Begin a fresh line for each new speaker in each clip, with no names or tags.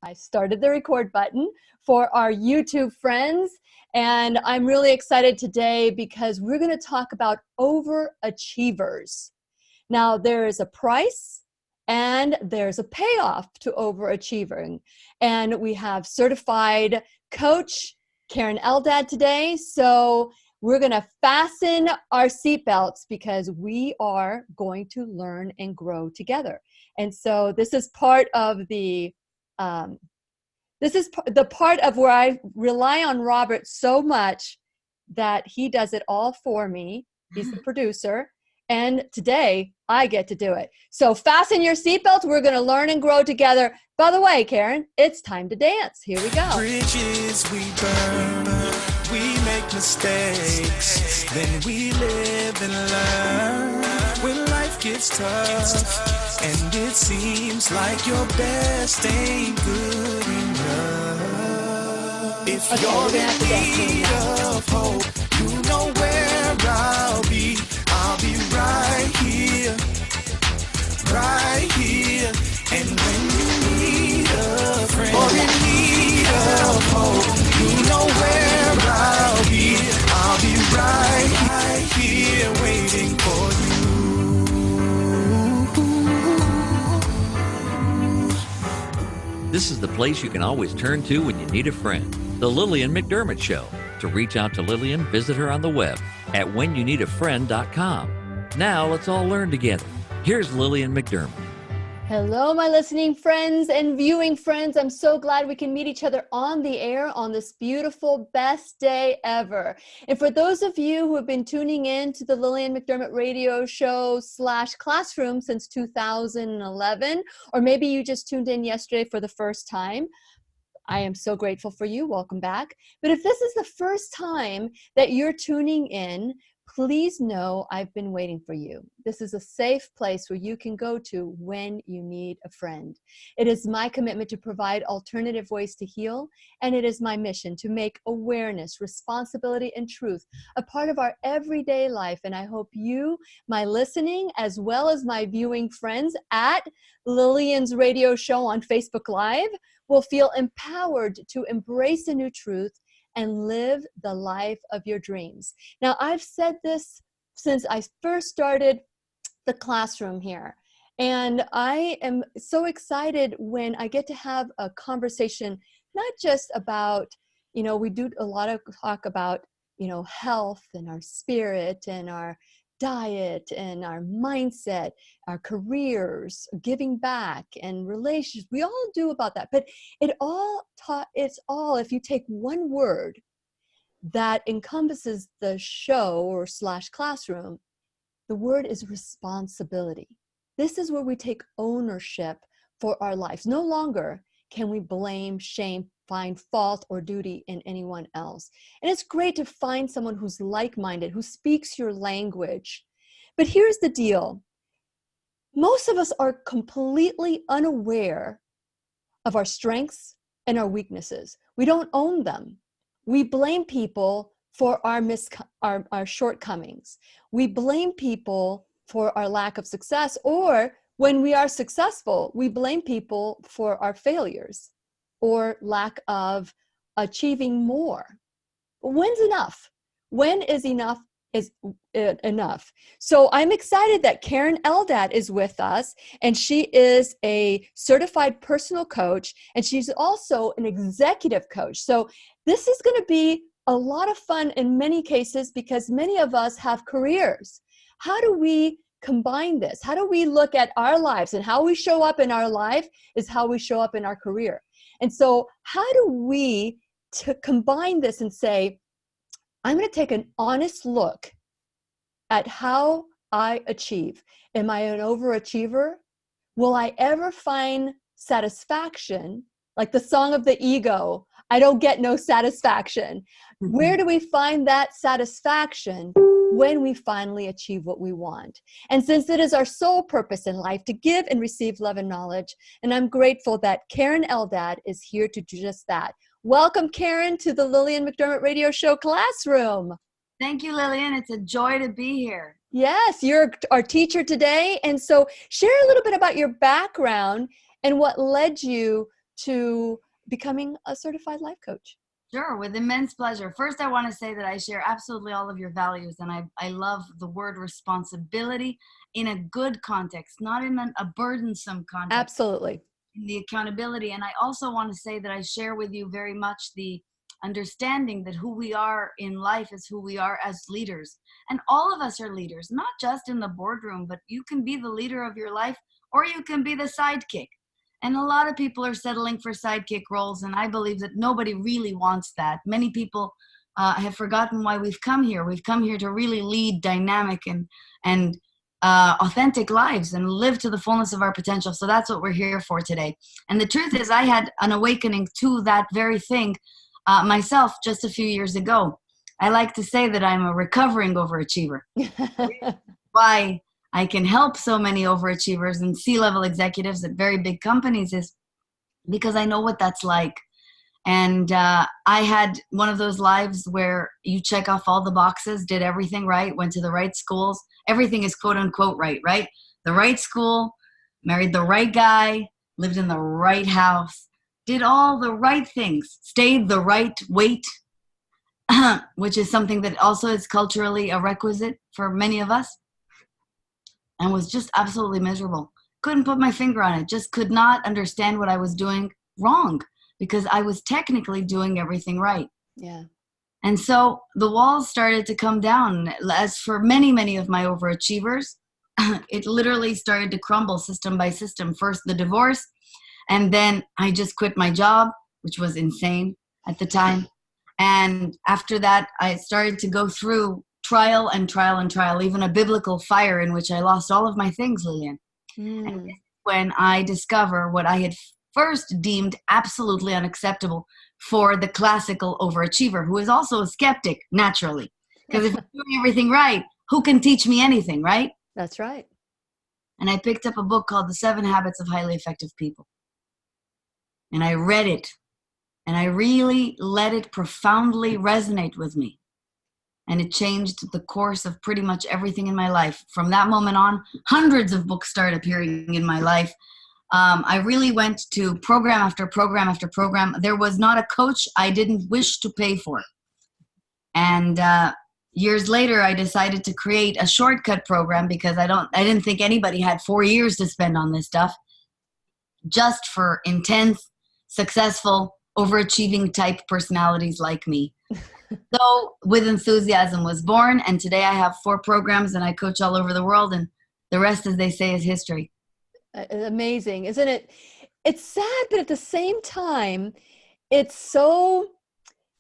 I started the record button for our YouTube friends, and I'm really excited today because we're going to talk about overachievers. Now, there is a price and there's a payoff to overachieving, and we have certified coach Keren Eldad today. So we're going to fasten our seatbelts because we are going to learn and grow together. And so this is part of the part of where I rely on Robert so much that he does it all for me. He's the producer. And today I get to do it. So fasten your seatbelts. We're going to learn and grow together. By the way, Keren, it's time to dance. Here we go.
Bridges we burn, we make mistakes, then we live and learn. When life gets tough and it seems like your best ain't good enough. If you're in need of hope, you know where I'll be. I'll be right here, right here. And when you need a friend or in need of hope, you know where I'll be. I'll be right here waiting for
you. This is the place you can always turn to when you need a friend. The Lillian McDermott Show. To reach out to Lillian, visit her on the web at whenyouneedafriend.com. Now let's all learn together. Here's Lillian McDermott.
Hello, my listening friends and viewing friends. I'm so glad we can meet each other on the air on this beautiful, best day ever. And for those of you who have been tuning in to the Lillian McDermott radio show / classroom since 2011, or maybe you just tuned in yesterday for the first time, I am so grateful for you. Welcome back. But if this is the first time that you're tuning in, please know I've been waiting for you. This is a safe place where you can go to when you need a friend. It is my commitment to provide alternative ways to heal, and it is my mission to make awareness, responsibility, and truth a part of our everyday life. And I hope you, my listening, as well as my viewing friends at Lillian's radio show on Facebook Live, will feel empowered to embrace a new truth and live the life of your dreams. Now, I've said this since I first started the classroom here, and I am so excited when I get to have a conversation, not just about, we do a lot of talk about, health and our spirit and our diet and our mindset, our careers, giving back and relationships. We all do about that, but it's all, if you take one word that encompasses the show or / classroom, the word is responsibility. This is where we take ownership for our lives. No longer can we blame, shame, find fault or duty in anyone else. And it's great to find someone who's like-minded, who speaks your language. But here's the deal. Most of us are completely unaware of our strengths and our weaknesses. We don't own them. We blame people for our shortcomings. We blame people for our lack of success, or when we are successful, we blame people for our failures or lack of achieving more. When's enough? When is enough enough? So I'm excited that Keren Eldad is with us, and she is a certified personal coach, and she's also an executive coach. So this is going to be a lot of fun in many cases because many of us have careers. How do we combine this? How do we look at our lives, and how we show up in our life is how we show up in our career? And so how do we combine this and say, I'm going to take an honest look at how I achieve. Am I an overachiever? Will I ever find satisfaction? Like the song of the ego, I don't get no satisfaction. Mm-hmm. Where do we find that satisfaction? When we finally achieve what we want. And since it is our sole purpose in life to give and receive love and knowledge, and I'm grateful that Keren Eldad is here to do just that. Welcome, Keren, to the Lillian McDermott Radio Show classroom.
Thank you, Lillian. It's a joy to be here.
Yes, you're our teacher today. And so share a little bit about your background and what led you to becoming a certified life coach.
Sure, with immense pleasure. First, I want to say that I share absolutely all of your values, and I love the word responsibility in a good context, not in a burdensome context.
Absolutely.
In the accountability. And I also want to say that I share with you very much the understanding that who we are in life is who we are as leaders. And all of us are leaders, not just in the boardroom, but you can be the leader of your life or you can be the sidekick. And a lot of people are settling for sidekick roles, and I believe that nobody really wants that. Many people have forgotten why we've come here. We've come here to really lead dynamic and authentic lives and live to the fullness of our potential. So that's what we're here for today. And the truth is, I had an awakening to that very thing myself just a few years ago. I like to say that I'm a recovering overachiever. Why I can help so many overachievers and C-level executives at very big companies is because I know what that's like. And I had one of those lives where you check off all the boxes, did everything right, went to the right schools. Everything is quote unquote right, right? The right school, married the right guy, lived in the right house, did all the right things, stayed the right weight, which is something that also is culturally a requisite for many of us, and was just absolutely miserable. Couldn't put my finger on it, just could not understand what I was doing wrong because I was technically doing everything right.
Yeah.
And so the walls started to come down. As for many, many of my overachievers, it literally started to crumble system by system. First the divorce, and then I just quit my job, which was insane at the time. And after that, I started to go through trial and trial and trial, even a biblical fire in which I lost all of my things, Lillian. And this is when I discover what I had first deemed absolutely unacceptable for the classical overachiever, who is also a skeptic, naturally. Because if I'm doing everything right, who can teach me anything, right?
That's right.
And I picked up a book called The 7 Habits of Highly Effective People. And I read it. And I really let it profoundly resonate with me. And it changed the course of pretty much everything in my life. From that moment on, hundreds of books started appearing in my life. I really went to program after program after program. There was not a coach I didn't wish to pay for. And years later, I decided to create a shortcut program because I didn't think anybody had 4 years to spend on this stuff, just for intense, successful, overachieving type personalities like me. So With Enthusiasm was born, and today I have 4 programs and I coach all over the world, and the rest, as they say, is history.
Amazing, isn't it? It's sad, but at the same time, it's so,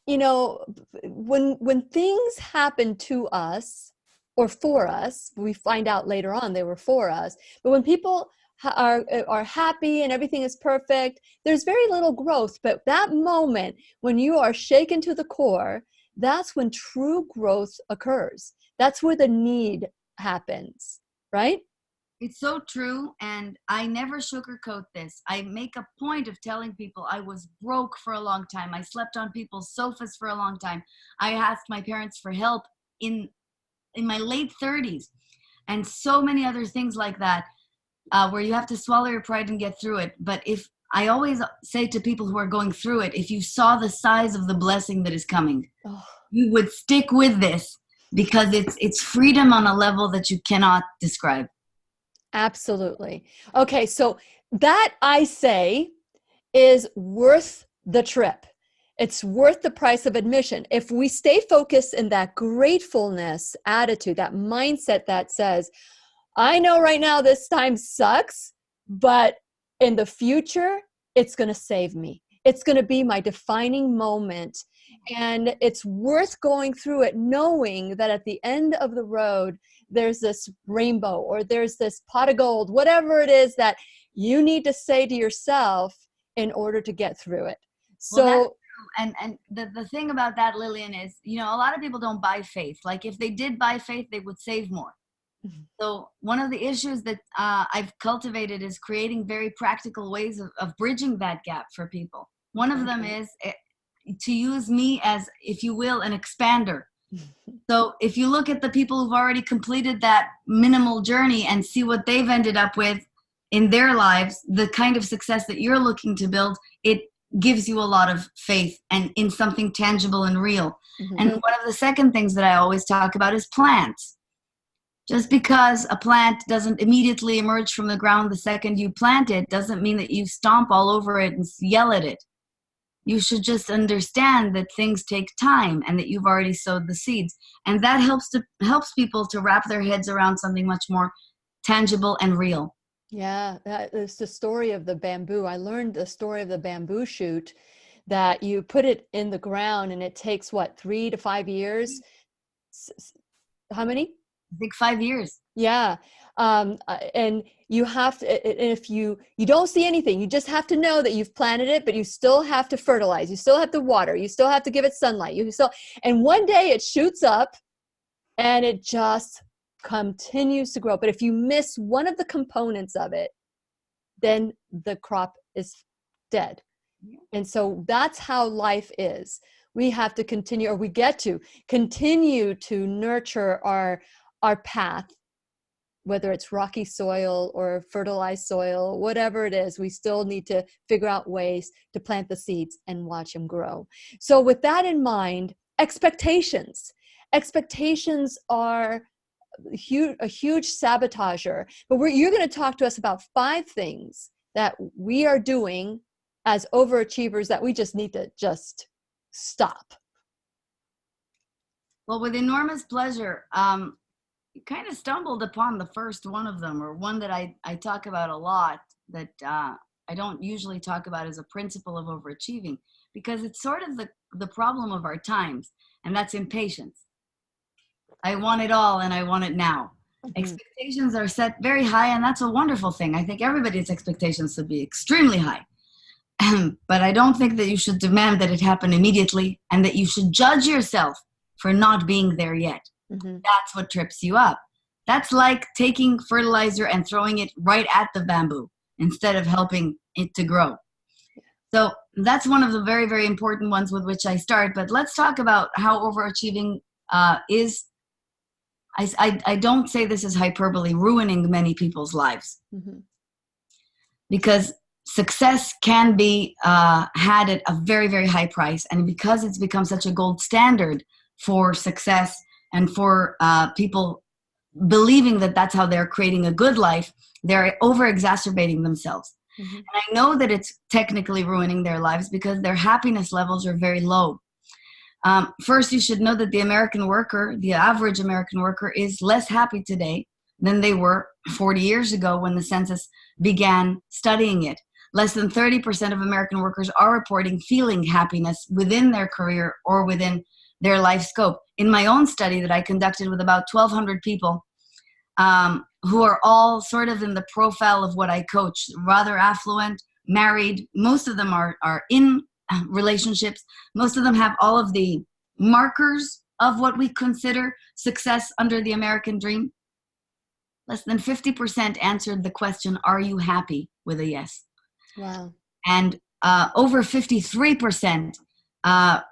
when things happen to us or for us, we find out later on they were for us. But when people are happy and everything is perfect, there's very little growth. But that moment when you are shaken to the core, that's when true growth occurs. That's where the need happens, right?
It's so true, and I never sugarcoat this. I make a point of telling people I was broke for a long time. I slept on people's sofas for a long time. I asked my parents for help in my late 30s, and so many other things like that, where you have to swallow your pride and get through it. But if I always say to people who are going through it, if you saw the size of the blessing that is coming, you would stick with this, because it's freedom on a level that you cannot describe.
Absolutely. Okay, so that, I say, is worth the trip. It's worth the price of admission. If we stay focused in that gratefulness attitude, that mindset that says, I know right now this time sucks, but in the future, it's going to save me. It's going to be my defining moment. And it's worth going through it, knowing that at the end of the road, there's this rainbow or there's this pot of gold, whatever it is that you need to say to yourself in order to get through it. So,
well, and the thing about that, Lillian, is, a lot of people don't buy faith. Like, if they did buy faith, they would save more. So one of the issues that I've cultivated is creating very practical ways of bridging that gap for people. One of them is to use me as, if you will, an expander. So if you look at the people who've already completed that minimal journey and see what they've ended up with in their lives, the kind of success that you're looking to build, it gives you a lot of faith and in something tangible and real.
Mm-hmm.
And one of the second things that I always talk about is plants. Just because a plant doesn't immediately emerge from the ground the second you plant it doesn't mean that you stomp all over it and yell at it. You should just understand that things take time and that you've already sowed the seeds. And that helps people to wrap their heads around something much more tangible and real.
Yeah, that is the story of the bamboo. I learned the story of the bamboo shoot, that you put it in the ground and it takes what, 3 to 5 years? How many?
I think 5 years.
Yeah. And you have to, if you don't see anything, you just have to know that you've planted it, but you still have to fertilize, you still have to water, you still have to give it sunlight, and one day it shoots up and it just continues to grow. But if you miss one of the components of it, then the crop is dead. And so that's how life is. We have to continue, or we get to continue to nurture our path, whether it's rocky soil or fertilized soil, whatever it is. We still need to figure out ways to plant the seeds and watch them grow. So with that in mind, expectations are a huge sabotager. But you're going to talk to us about 5 things that we are doing as overachievers that we just need to just stop.
Well, with enormous pleasure. You kind of stumbled upon the first one of them, or one that I talk about a lot, that I don't usually talk about as a principle of overachieving, because it's sort of the problem of our times, and that's impatience. I want it all and I want it now. Mm-hmm. Expectations are set very high, and that's a wonderful thing. I think everybody's expectations should be extremely high. But I don't think that you should demand that it happen immediately, and that you should judge yourself for not being there yet. Mm-hmm. That's what trips you up. That's like taking fertilizer and throwing it right at the bamboo instead of helping it to grow. So that's one of the very, very important ones with which I start. But let's talk about how overachieving is. I don't say this is hyperbole, ruining many people's lives. Mm-hmm. Because success can be had at a very, very high price. And because it's become such a gold standard for success, and for people believing that that's how they're creating a good life, they're over-exacerbating themselves. Mm-hmm. And I know that it's technically ruining their lives because their happiness levels are very low. First, you should know that the American worker, the average American worker, is less happy today than they were 40 years ago when the census began studying it. Less than 30% of American workers are reporting feeling happiness within their career or within their life scope. In my own study that I conducted with about 1,200 people who are all sort of in the profile of what I coach, rather affluent, married. Most of them are in relationships. Most of them have all of the markers of what we consider success under the American dream. Less than 50% answered the question, "Are you happy?" with a yes.
Wow.
And over 53%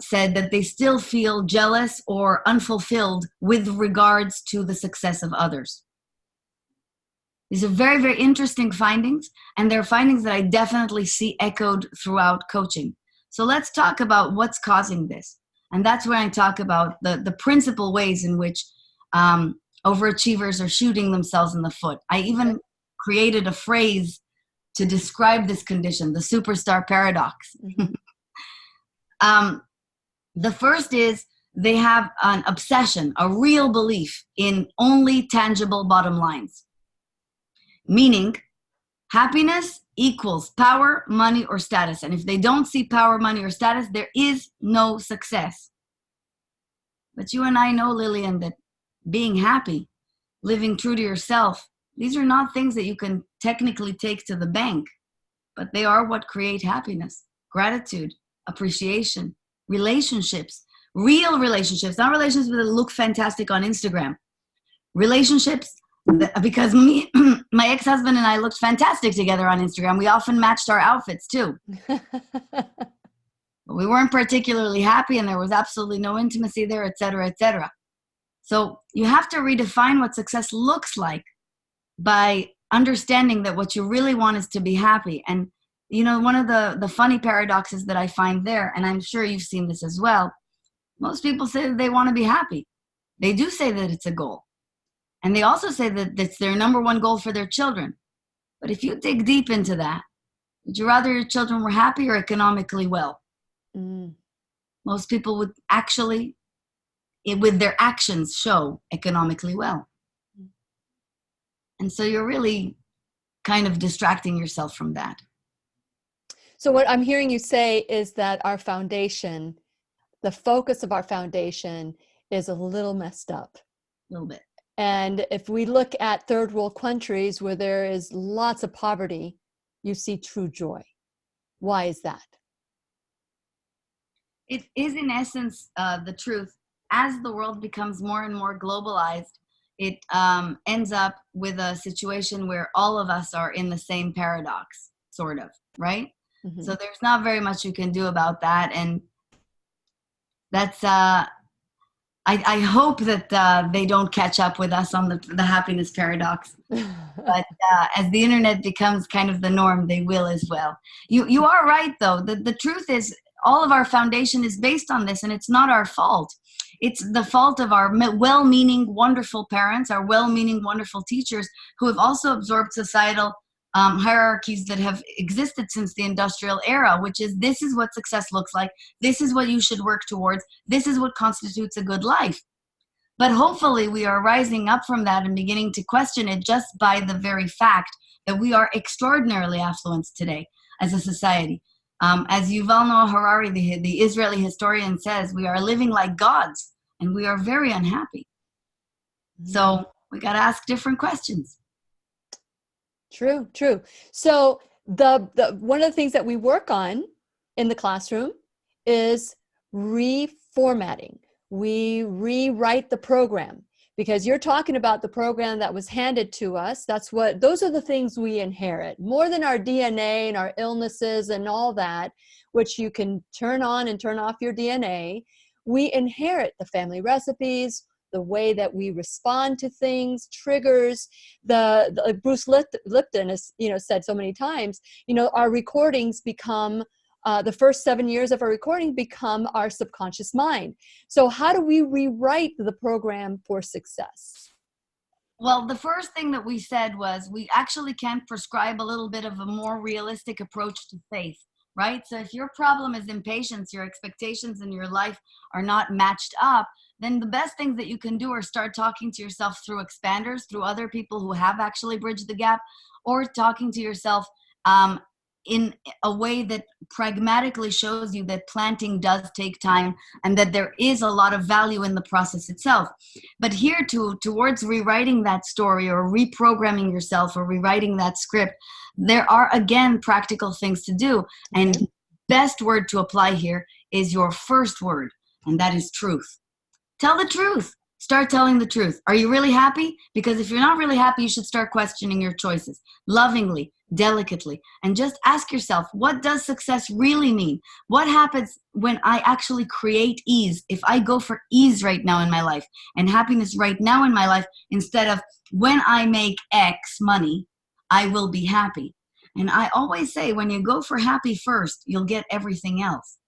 said that they still feel jealous or unfulfilled with regards to the success of others. These are very, very interesting findings, and they're findings that I definitely see echoed throughout coaching. So let's talk about what's causing this. And that's where I talk about the principal ways in which overachievers are shooting themselves in the foot. I even created a phrase to describe this condition, the superstar paradox. Mm-hmm. The first is they have an obsession, a real belief in only tangible bottom lines. Meaning, happiness equals power, money, or status. And if they don't see power, money, or status, there is no success. But you and I know, Lillian, that being happy, living true to yourself, these are not things that you can technically take to the bank, but they are what create happiness, gratitude, appreciation, relationships, real relationships, not relationships that look fantastic on Instagram. Relationships, because my ex-husband and I looked fantastic together on Instagram. We often matched our outfits too. But we weren't particularly happy, and there was absolutely no intimacy there, et cetera, et cetera. So you have to redefine what success looks like by understanding that what you really want is to be happy. And, you know, one of the funny paradoxes that I find there, and I'm sure you've seen this as well, most people say that they want to be happy. They do say that it's a goal. And they also say that it's their number one goal for their children. But if you dig deep into that, would you rather your children were happy or economically well?
Mm.
Most people would actually, with their actions, show economically well. And so you're really kind of distracting yourself from that.
So what I'm hearing you say is that our foundation, the focus of our foundation is a little messed up.
A little bit.
And if we look at third world countries where there is lots of poverty, you see true joy. Why is that?
It is in essence the truth. As the world becomes more and more globalized, it ends up with a situation where all of us are in the same paradox, sort of, right?
Mm-hmm.
So there's not very much you can do about that. And that's, I hope that they don't catch up with us on the happiness paradox. But as the internet becomes kind of the norm, they will as well. You are right, though. The truth is, all of our foundation is based on this, and it's not our fault. It's the fault of our well-meaning, wonderful parents, our well-meaning, wonderful teachers, who have also absorbed societal hierarchies that have existed since the industrial era, which is, this is what success looks like. This is what you should work towards. This is what constitutes a good life. But hopefully we are rising up from that and beginning to question it just by the very fact that we are extraordinarily affluent today as a society. As Yuval Noah Harari, the Israeli historian, says, we are living like gods, and we are very unhappy. So we got to ask different questions.
True, true. So the one of the things that we work on in the classroom is reformatting. We rewrite the program, because you're talking about the program that was handed to us. Those are the things we inherit, more than our DNA and our illnesses and all that, which you can turn on and turn off your DNA. We inherit the family recipes, the way that we respond to things, triggers. The Bruce Lipton has, said so many times, our recordings become the first 7 years of our recording become our subconscious mind. So how do we rewrite the program for success?
Well, the first thing that we said was we actually can prescribe a little bit of a more realistic approach to faith, right? So if your problem is impatience, your expectations in your life are not matched up, then the best things that you can do are start talking to yourself through expanders, through other people who have actually bridged the gap, or talking to yourself in a way that pragmatically shows you that planting does take time and that there is a lot of value in the process itself. But here towards rewriting that story or reprogramming yourself or rewriting that script, there are again practical things to do. And best word to apply here is your first word, and that is truth. Tell the truth. Start telling the truth. Are you really happy? Because if you're not really happy, you should start questioning your choices lovingly, delicately, and just ask yourself, what does success really mean? What happens when I actually create ease? If I go for ease right now in my life and happiness right now in my life, instead of when I make X money, I will be happy. And I always say, when you go for happy first, you'll get everything else.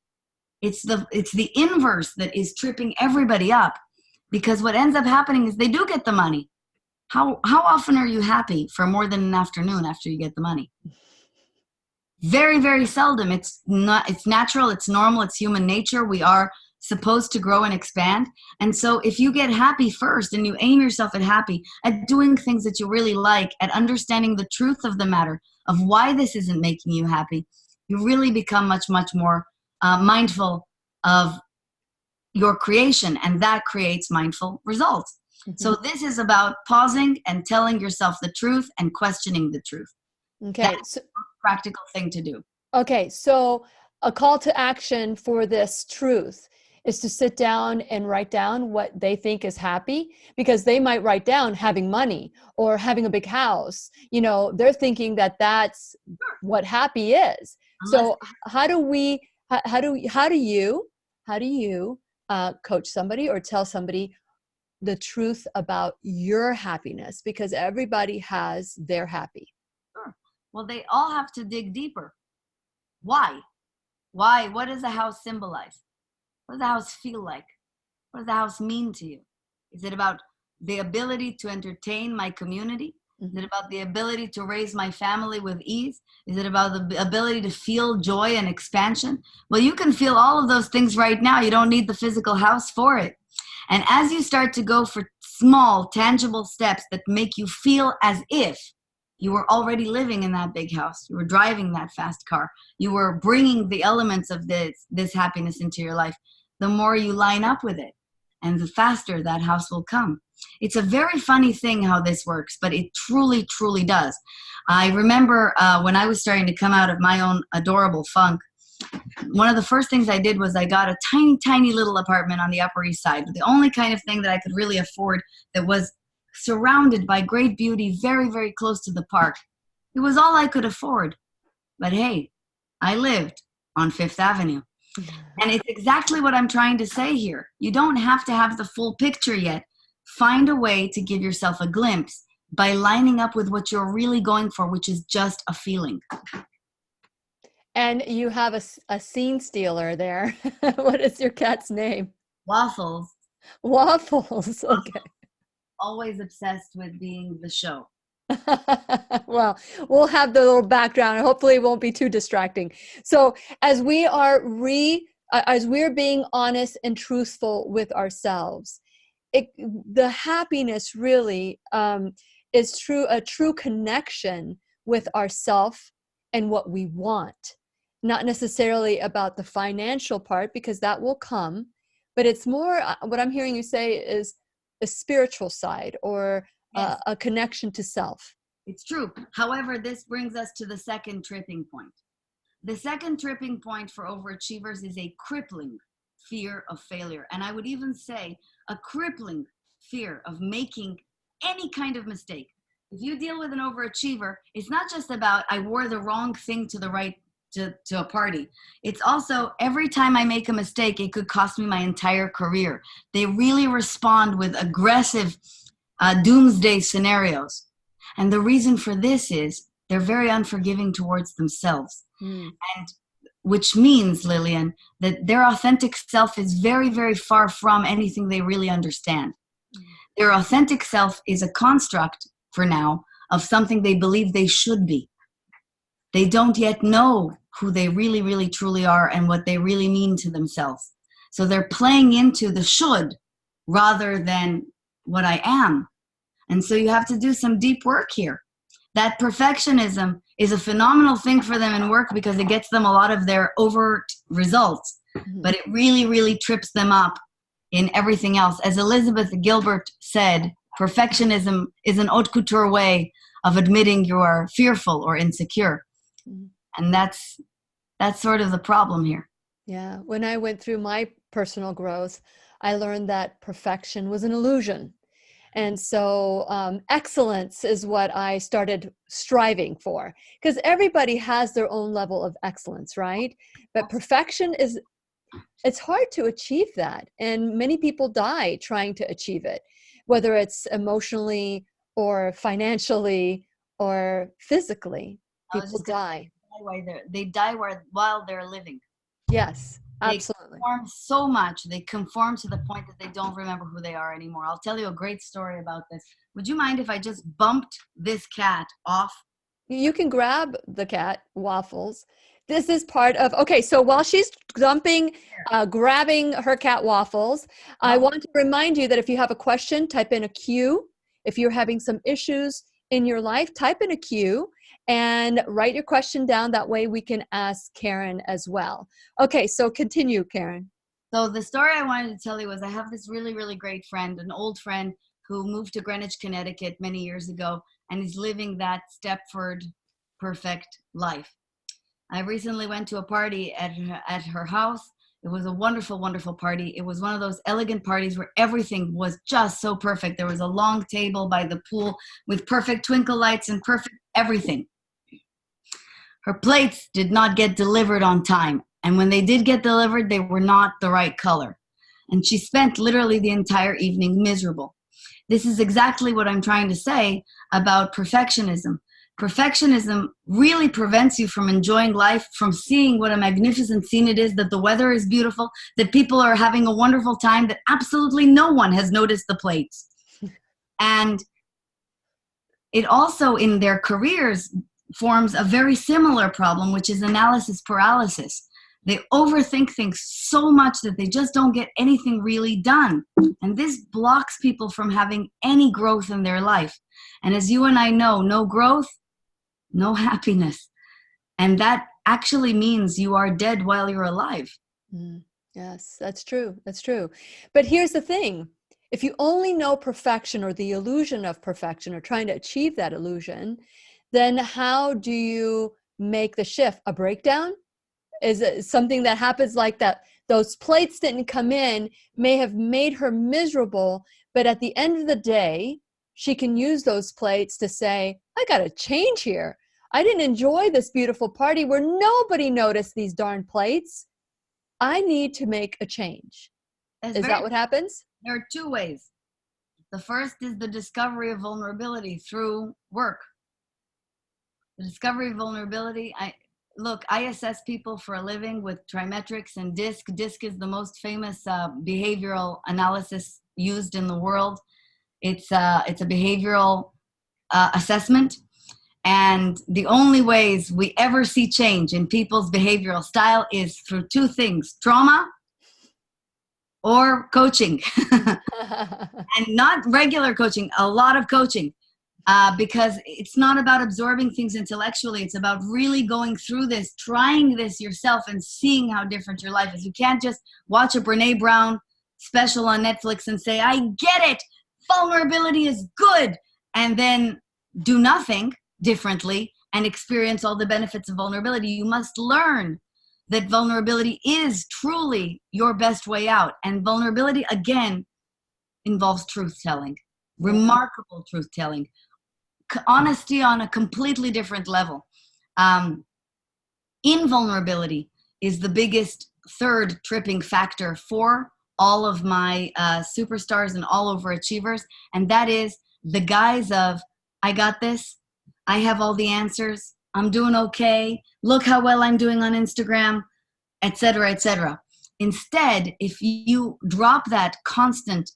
It's the inverse that is tripping everybody up. Because what ends up happening is they do get the money. How often are you happy for more than an afternoon after you get the money? Very, very seldom. It's natural, it's normal, it's human nature. We are supposed to grow and expand. And so if you get happy first and you aim yourself at doing things that you really like, at understanding the truth of the matter, of why this isn't making you happy, you really become much, much more mindful of your creation, and that creates mindful results. Mm-hmm. So this is about pausing and telling yourself the truth and questioning the truth.
Okay.
That's a practical thing to do.
Okay. So a call to action for this truth is to sit down and write down what they think is happy, because they might write down having money or having a big house. They're thinking that that's what happy is. So how do you coach somebody or tell somebody the truth about your happiness, because everybody has their happy.
Sure. Well, they all have to dig deeper. Why? Why? What does a house symbolize? What does a house feel like? What does the house mean to you? Is it about the ability to entertain my community? Is it about the ability to raise my family with ease? Is it about the ability to feel joy and expansion? Well, you can feel all of those things right now. You don't need the physical house for it. And as you start to go for small, tangible steps that make you feel as if you were already living in that big house, you were driving that fast car, you were bringing the elements of this happiness into your life, the more you line up with it, and the faster that house will come. It's a very funny thing how this works, but it truly, truly does. I remember when I was starting to come out of my own adorable funk, one of the first things I did was I got a tiny, tiny little apartment on the Upper East Side. The only kind of thing that I could really afford that was surrounded by great beauty, very, very close to the park. It was all I could afford. But hey, I lived on Fifth Avenue. And it's exactly what I'm trying to say here. You don't have to have the full picture yet. Find a way to give yourself a glimpse by lining up with what you're really going for, which is just a feeling.
And you have a scene stealer there. What is your cat's name?
Waffles.
Waffles. Okay.
Always obsessed with being the show.
Well, we'll have the little background. Hopefully it won't be too distracting. So as we are as we're being honest and truthful with ourselves, the happiness really is a true connection with ourself and what we want. Not necessarily about the financial part, because that will come, but it's more what I'm hearing you say is the spiritual side, or
Yes.
A connection to self.
It's true. However, this brings us to the second tripping point. The second tripping point for overachievers is a crippling fear of failure. And I would even say a crippling fear of making any kind of mistake. If you deal with an overachiever, it's not just about I wore the wrong thing to a party. It's also every time I make a mistake, it could cost me my entire career. They really respond with aggressive doomsday scenarios. And the reason for this is they're very unforgiving towards themselves. And which means, Lillian, that their authentic self is very, very far from anything they really understand. Their authentic self is a construct, for now, of something they believe they should be. They don't yet know who they really, really, truly are and what they really mean to themselves. So they're playing into the should rather than what I am. And so you have to do some deep work here. That perfectionism is a phenomenal thing for them in work because it gets them a lot of their overt results, but it really, really trips them up in everything else. As Elizabeth Gilbert said, perfectionism is an haute couture way of admitting you are fearful or insecure. And that's sort of the problem here.
Yeah. When I went through my personal growth, I learned that perfection was an illusion. And so excellence is what I started striving for, because everybody has their own level of excellence, right? But perfection it's hard to achieve that. And many people die trying to achieve it, whether it's emotionally or financially or physically. People die.
They die while they're living.
Yes, absolutely.
They conform so much. They conform to the point that they don't remember who they are anymore. I'll tell you a great story about this. Would you mind if I just bumped this cat off?
You can grab the cat, Waffles. This is part of, okay, so while she's grabbing her cat, Waffles, I want to remind you that if you have a question, type in a Q. If you're having some issues in your life, type in a Q and write your question down. That way we can ask Keren as well. Okay, so continue, Keren.
So the story I wanted to tell you was I have this really, really great friend, an old friend who moved to Greenwich, Connecticut many years ago and is living that Stepford perfect life. I recently went to a party at her house. It was a wonderful, wonderful party. It was one of those elegant parties where everything was just so perfect. There was a long table by the pool with perfect twinkle lights and perfect everything. Her plates did not get delivered on time. And when they did get delivered, they were not the right color. And she spent literally the entire evening miserable. This is exactly what I'm trying to say about perfectionism. Perfectionism really prevents you from enjoying life, from seeing what a magnificent scene it is, that the weather is beautiful, that people are having a wonderful time, that absolutely no one has noticed the plates. And it also, in their careers, forms a very similar problem, which is analysis paralysis. They overthink things so much that they just don't get anything really done. And this blocks people from having any growth in their life. And as you and I know, no growth, no happiness. And that actually means you are dead while you're alive.
Yes, that's true. That's true. But here's the thing. If you only know perfection or the illusion of perfection or trying to achieve that illusion, then how do you make the shift? A breakdown? Is it something that happens like that? Those plates didn't come in, may have made her miserable, but at the end of the day, she can use those plates to say, I got to change here. I didn't enjoy this beautiful party where nobody noticed these darn plates. I need to make a change. Is that what happens?
There are two ways. The first is the discovery of vulnerability through work. The discovery of vulnerability. I assess people for a living with trimetrics and DISC. DISC is the most famous behavioral analysis used in the world. It's a behavioral assessment. And the only ways we ever see change in people's behavioral style is through two things: trauma or coaching. And not regular coaching, a lot of coaching. Because it's not about absorbing things intellectually. It's about really going through this, trying this yourself and seeing how different your life is. You can't just watch a Brene Brown special on Netflix and say, I get it, vulnerability is good, and then do nothing differently and experience all the benefits of vulnerability. You must learn that vulnerability is truly your best way out. And vulnerability, again, involves truth-telling, remarkable truth-telling, honesty on a completely different level. Invulnerability is the biggest third tripping factor for all of my superstars and all overachievers. And that is the guise of, I got this, I have all the answers, I'm doing okay, look how well I'm doing on Instagram, etc., etc. Instead, if you drop that constant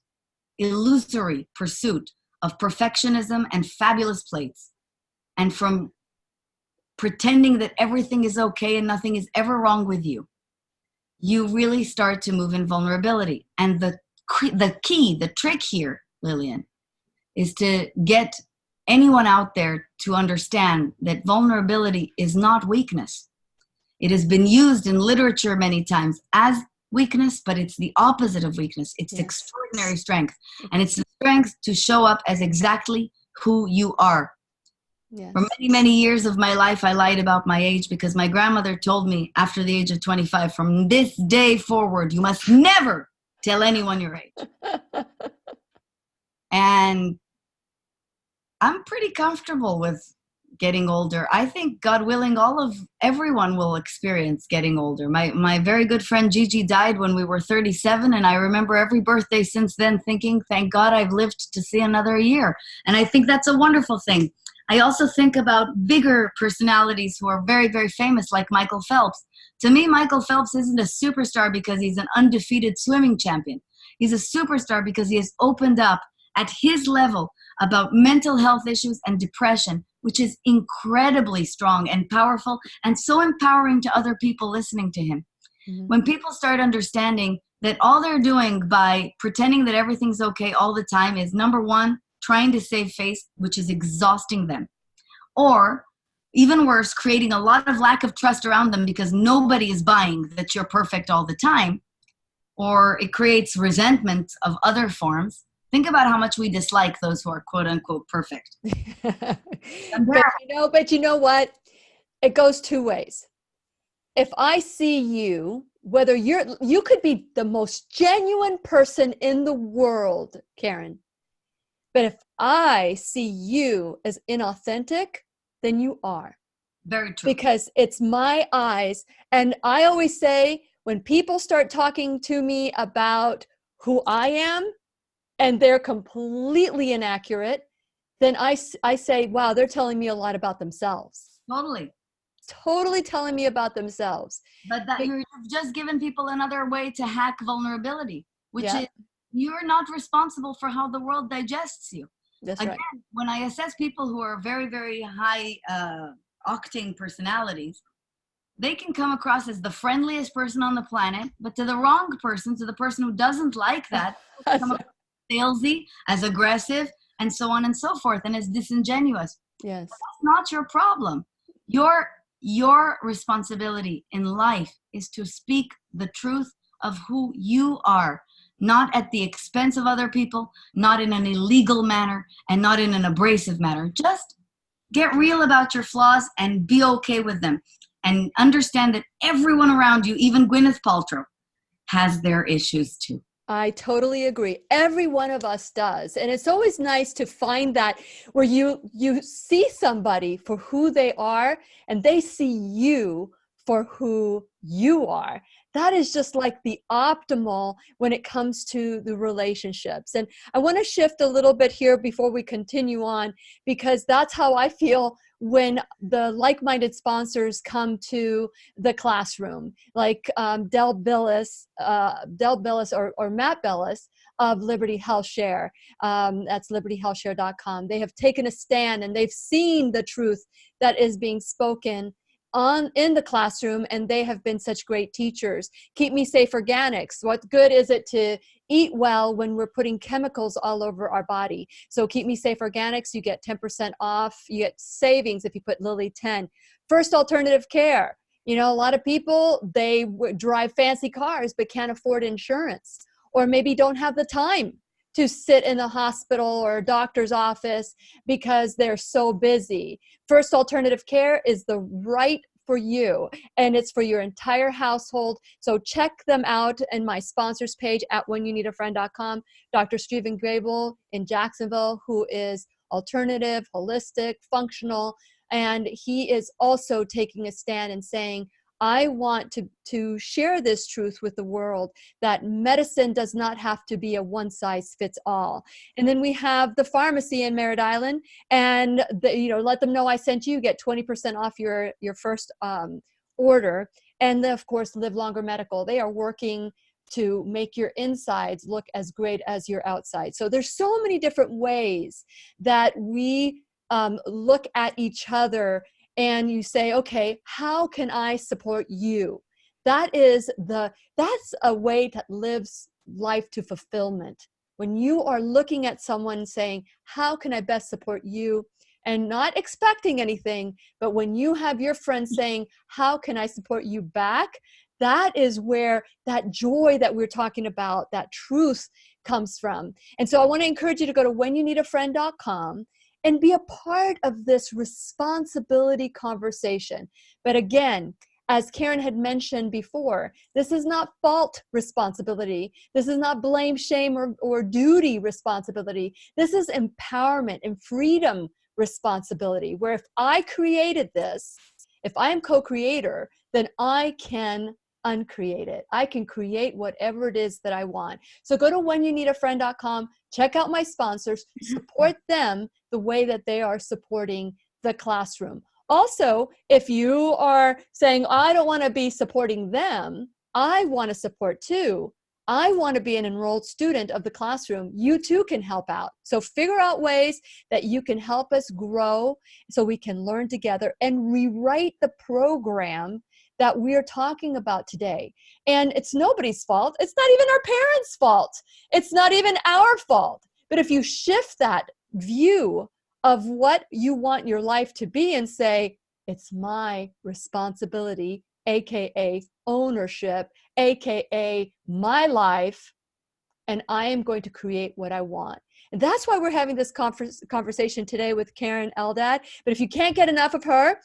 illusory pursuit of perfectionism and fabulous plates, and from pretending that everything is okay and nothing is ever wrong with you, you really start to move in vulnerability. And the key, the trick here, Lillian, is to get anyone out there to understand that vulnerability is not weakness. It has been used in literature many times as weakness, but it's the opposite of weakness. It's extraordinary strength. And it's the strength to show up as exactly who you are. Yes. For many, many years of my life, I lied about my age because my grandmother told me after the age of 25, from this day forward, you must never tell anyone your age. And I'm pretty comfortable with getting older. I think, God willing, everyone will experience getting older. My very good friend Gigi died when we were 37, and I remember every birthday since then thinking, thank God I've lived to see another year. And I think that's a wonderful thing. I also think about bigger personalities who are very, very famous, like Michael Phelps. To me, Michael Phelps isn't a superstar because he's an undefeated swimming champion. He's a superstar because he has opened up at his level about mental health issues and depression, which is incredibly strong and powerful and so empowering to other people listening to him. Mm-hmm. When people start understanding that all they're doing by pretending that everything's okay all the time is, number one, trying to save face, which is exhausting them. Or, even worse, creating a lot of lack of trust around them because nobody is buying that you're perfect all the time. Or it creates resentment of other forms. Think about how much we dislike those who are quote unquote perfect.
But you know what? It goes two ways. If I see you, whether you could be the most genuine person in the world, Keren, but if I see you as inauthentic, then you are.
Very true.
Because it's my eyes. And I always say, when people start talking to me about who I am and they're completely inaccurate, then I say, wow, they're telling me a lot about themselves. Totally telling me about themselves.
But that you've just given people another way to hack vulnerability, which is you're not responsible for how the world digests you.
That's
Again,
right.
when I assess people who are very, very high octane personalities, they can come across as the friendliest person on the planet, but to the wrong person, to the person who doesn't like that, come across as salesy, as aggressive, and so on and so forth, and as disingenuous.
Yes.
But that's not your problem. Your responsibility in life is to speak the truth of who you are, not at the expense of other people, not in an illegal manner, and not in an abrasive manner. Just get real about your flaws and be okay with them. And understand that everyone around you, even Gwyneth Paltrow, has their issues too.
I totally agree. Every one of us does. And it's always nice to find that where you see somebody for who they are and they see you for who you are. That is just like the optimal when it comes to the relationships. And I want to shift a little bit here before we continue on, because that's how I feel when the like-minded sponsors come to the classroom, like Del Billis or Matt Billis of Liberty Health Share. That's libertyhealthshare.com. They have taken a stand and they've seen the truth that is being spoken in the classroom, and they have been such great teachers. Keep Me Safe Organics. What good is it to eat well when we're putting chemicals all over our body? So Keep Me Safe Organics, you get 10% off. You get savings if you put Lily 10. First Alternative Care. You know, a lot of people, they drive fancy cars but can't afford insurance, or maybe don't have the time to sit in the hospital or a doctor's office because they're so busy. First Alternative Care is the right for you, and it's for your entire household. So check them out in my sponsors page at whenyouneedafriend.com. Dr. Stephen Grable in Jacksonville, who is alternative, holistic, functional, and he is also taking a stand and saying, I want to share this truth with the world, that medicine does not have to be a one-size-fits-all. And then we have the pharmacy in Merritt Island, and let them know I sent you. Get 20% off your first order. And then, of course, Live Longer Medical. They are working to make your insides look as great as your outside. So there's so many different ways that we look at each other and you say, okay, how can I support you? That's a way that lives life to fulfillment. When you are looking at someone saying, how can I best support you? And not expecting anything, but when you have your friend saying, how can I support you back? That is where that joy that we're talking about, that truth comes from. And so I want to encourage you to go to whenyouneedafriend.com and be a part of this responsibility conversation. But again, as Keren had mentioned before, this is not fault responsibility. This is not blame, shame, or duty responsibility. This is empowerment and freedom responsibility, where if I created this, if I am co-creator, then I can uncreate it. I can create whatever it is that I want. So go to whenyouneedafriend.com, check out my sponsors, support them the way that they are supporting the classroom. Also, if you are saying, I don't want to be supporting them, I want to support too. I want to be an enrolled student of the classroom. You too can help out. So figure out ways that you can help us grow so we can learn together and rewrite the program that we're talking about today. And it's nobody's fault. It's not even our parents' fault. It's not even our fault. But if you shift that view of what you want your life to be and say, it's my responsibility, AKA ownership, AKA my life, and I am going to create what I want. And that's why we're having this conversation today with Keren Eldad. But if you can't get enough of her,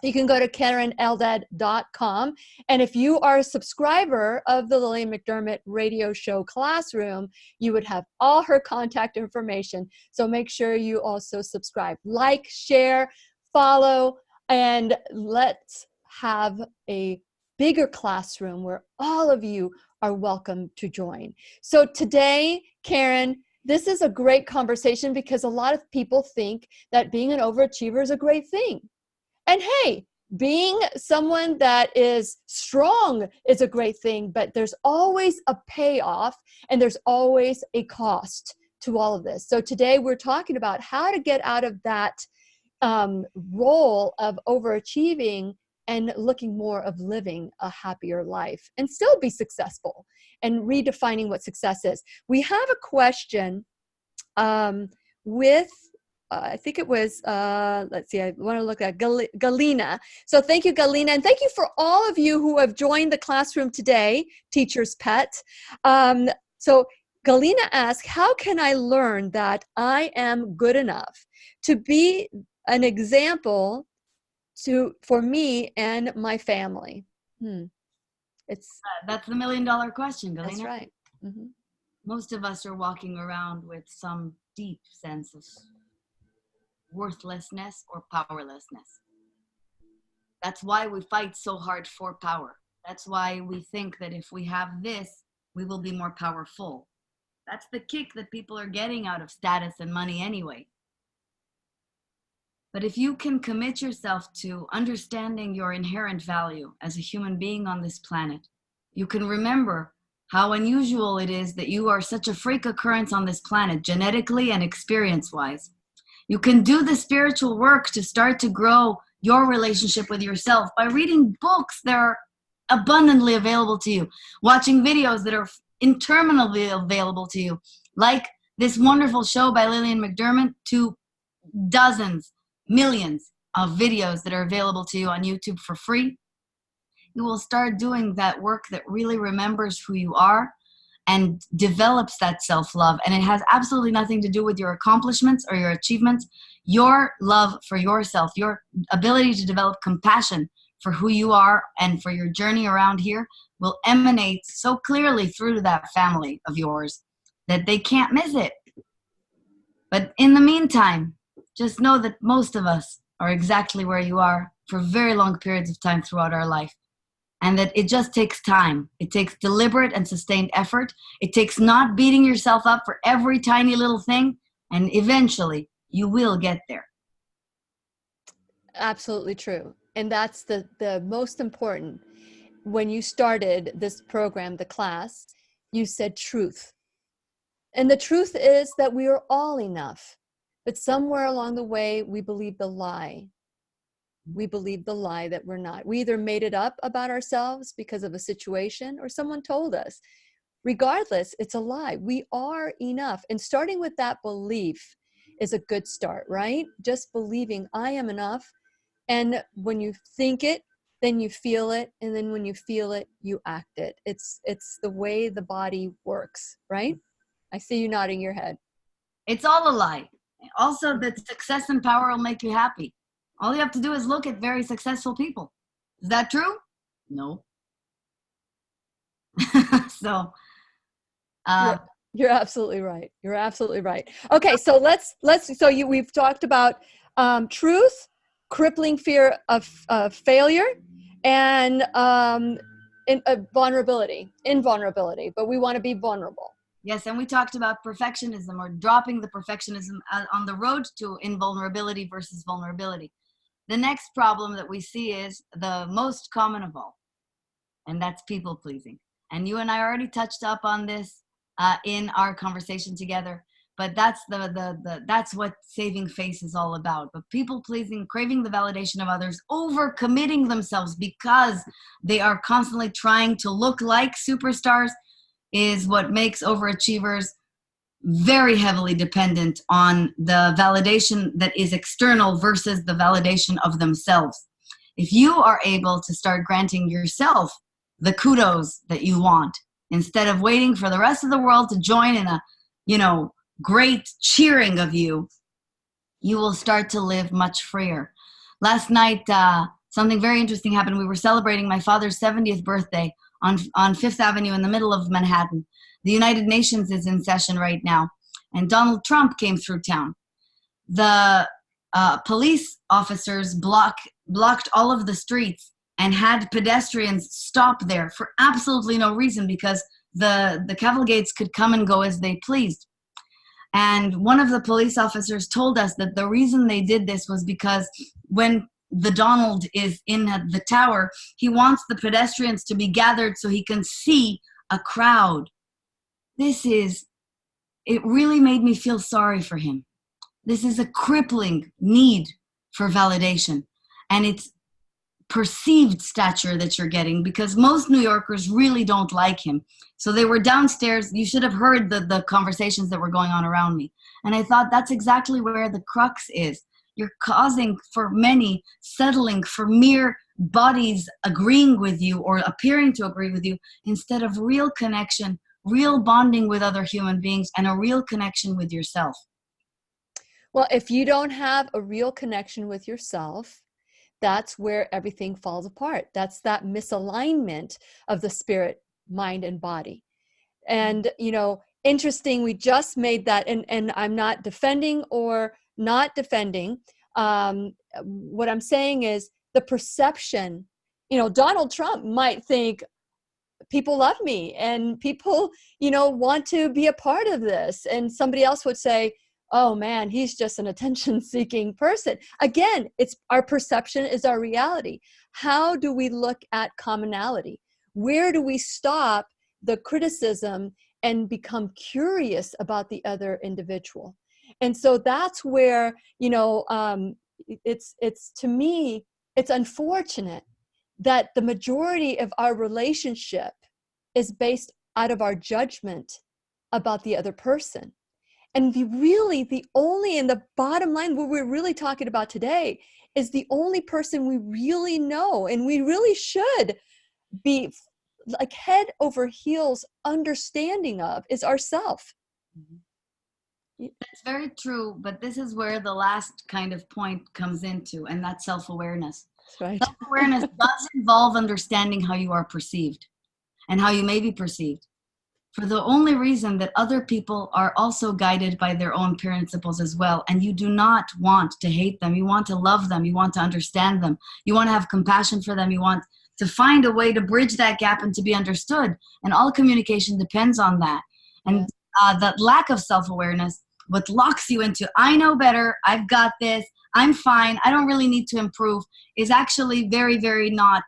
you can go to KerenEldad.com. And if you are a subscriber of the Lillian McDermott radio show Classroom, you would have all her contact information. So make sure you also subscribe, like, share, follow, and let's have a bigger classroom where all of you are welcome to join. So today, Keren, this is a great conversation because a lot of people think that being an overachiever is a great thing. And hey, being someone that is strong is a great thing, but there's always a payoff and there's always a cost to all of this. So today we're talking about how to get out of that role of overachieving and looking more of living a happier life and still be successful and redefining what success is. We have a question with I think it was, let's see, I want to look at Galina. So thank you, Galina. And thank you for all of you who have joined the classroom today, Teacher's Pet. So Galina asked, how can I learn that I am good enough to be an example for me and my family? It's
That's the $1 million question, Galina.
That's right. Mm-hmm.
Most of us are walking around with some deep sense of worthlessness or powerlessness. That's why we fight so hard for power. That's why we think that if we have this, we will be more powerful. That's the kick that people are getting out of status and money anyway. But if you can commit yourself to understanding your inherent value as a human being on this planet, you can remember how unusual it is that you are such a freak occurrence on this planet, genetically and experience-wise. You can do the spiritual work to start to grow your relationship with yourself by reading books that are abundantly available to you, watching videos that are interminably available to you, like this wonderful show by Lillian McDermott, to dozens, millions of videos that are available to you on YouTube for free. You will start doing that work that really remembers who you are and develops that self-love. And it has absolutely nothing to do with your accomplishments or your achievements. Your love for yourself, your ability to develop compassion for who you are and for your journey around here will emanate so clearly through that family of yours that they can't miss it. But in the meantime, just know that most of us are exactly where you are for very long periods of time throughout our life. And that it just takes time. It takes deliberate and sustained effort. It takes not beating yourself up for every tiny little thing. And eventually, you will get there.
Absolutely true. And that's the most important. When you started this program, the class, you said truth. And the truth is that we are all enough. But somewhere along the way, we believe the lie. We believe the lie that we're not. We either made it up about ourselves because of a situation or someone told us. Regardless, it's a lie. We are enough. And starting with that belief is a good start, right? Just believing I am enough. And when you think it, then you feel it. And then when you feel it, you act it. It's the way the body works, right? I see you nodding your head.
It's all a lie. Also, that success and power will make you happy. All you have to do is look at very successful people. Is that true? No. So,
you're absolutely right. You're absolutely right. Okay, so we've talked about truth, crippling fear of failure, and invulnerability. But we want to be vulnerable.
Yes, and we talked about perfectionism, or dropping the perfectionism on the road to invulnerability versus vulnerability. The next problem that we see is the most common of all, and that's people pleasing. And you and I already touched up on this in our conversation together, but that's that's what saving face is all about. But people pleasing, craving the validation of others, over committing themselves because they are constantly trying to look like superstars, is what makes overachievers very heavily dependent on the validation that is external versus the validation of themselves. If you are able to start granting yourself the kudos that you want, instead of waiting for the rest of the world to join in a, great cheering of you, you will start to live much freer. Last night, something very interesting happened. We were celebrating my father's 70th birthday on Fifth Avenue in the middle of Manhattan. The United Nations is in session right now, and Donald Trump came through town. The police officers blocked all of the streets and had pedestrians stop there for absolutely no reason, because the cavalcades could come and go as they pleased. And one of the police officers told us that the reason they did this was because when the Donald is in the tower, he wants the pedestrians to be gathered so he can see a crowd. It really made me feel sorry for him. This is a crippling need for validation. And it's perceived stature that you're getting, because most New Yorkers really don't like him. So they were downstairs. You should have heard the conversations that were going on around me. And I thought that's exactly where the crux is. You're causing for many settling for mere bodies agreeing with you or appearing to agree with you, instead of real connection, real bonding with other human beings, and a real connection with yourself.
Well, if you don't have a real connection with yourself, that's where everything falls apart. That's that misalignment of the spirit, mind, and body. And, you know, interesting, we just made that, and I'm not defending or not defending. What I'm saying is the perception, you know, Donald Trump might think people love me and people, you know, want to be a part of this. And somebody else would say, oh man, he's just an attention-seeking person. Again, it's our perception is our reality. How do we look at commonality? Where do we stop the criticism and become curious about the other individual? And so that's where, you know, it's to me, it's unfortunate that the majority of our relationship is based out of our judgment about the other person. And the only, in the bottom line, what we're really talking about today is the only person we really know, and we really should be like head over heels understanding of, is ourself.
That's very true, but this is where the last kind of point comes into, and that's self-awareness.
Right.
Self-awareness does involve understanding how you are perceived and how you may be perceived, for the only reason that other people are also guided by their own principles as well. And you do not want to hate them. You want to love them. You want to understand them. You want to have compassion for them. You want to find a way to bridge that gap and to be understood. And all communication depends on that. And that lack of self-awareness, what locks you into, I know better, I've got this, I'm fine, I don't really need to improve, is actually very, very not